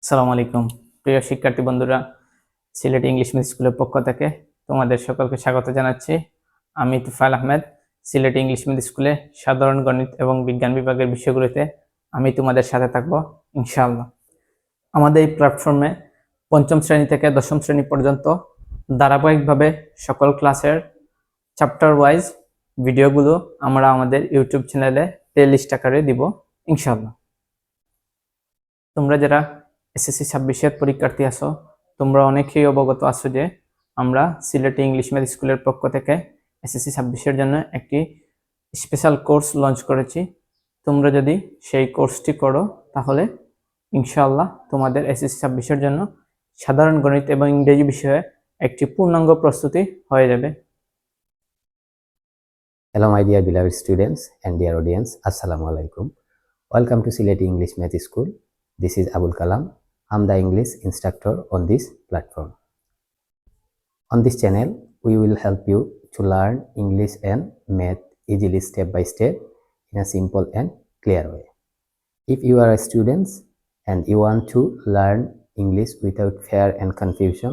আসসালামু আলাইকুম প্রিয় শিক্ষার্থী বন্ধুরা, সিলেটি ইংলিশ মিডিয়াম স্কুলের পক্ষ থেকে তোমাদের সকলকে স্বাগত জানাচ্ছি। আমি তুফাইল আহমেদ। সিলেটি ইংলিশ মিডিয়াম স্কুলে সাধারণ গণিত এবং বিজ্ঞান বিভাগের বিষয়গুলিতে আমি তোমাদের সাথে থাকব ইনশাআল্লাহ। আমাদের এই প্ল্যাটফর্মে পঞ্চম শ্রেণী থেকে দশম শ্রেণী পর্যন্ত ধারাবাহিকভাবে সকল ক্লাসের চ্যাপ্টার ওয়াইজ ভিডিওগুলো আমরা আমাদের ইউটিউব চ্যানেলে প্লেলিস্ট আকারে দিব ইনশাআল্লাহ। তোমরা যারা এসএসসি 26-এর পরীক্ষার্থী আছো, তোমরা অনেকেই অবগত আছো যে আমরা সিলেটি ইংলিশ মিডিয়াম স্কুলের পক্ষ থেকে এসএসসি 26-এর জন্য একটি স্পেশাল কোর্স লঞ্চ করেছি। তোমরা যদি সেই কোর্সটি করো তাহলে ইনশাআল্লাহ তোমাদের এসএসসি 26-এর জন্য সাধারণ গণিত এবং ইংরেজি বিষয়ে একটি পূর্ণাঙ্গ প্রস্তুতি হয়ে যাবে। Hello my dear beloved students and dear audience, Assalamu alaikum. Welcome to Sileti English Math School. This is Abul Kalam. I'm the English instructor on this platform. On this channel, we will help you to learn English and Math easily step by step in a simple and clear way. If you are a student and you want to learn English without fear and confusion,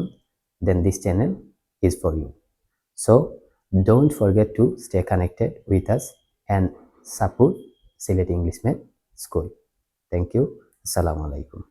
then this channel is for you. So don't forget to stay connected with us and support Sileti English Math School. Thank you. Assalamu alaikum.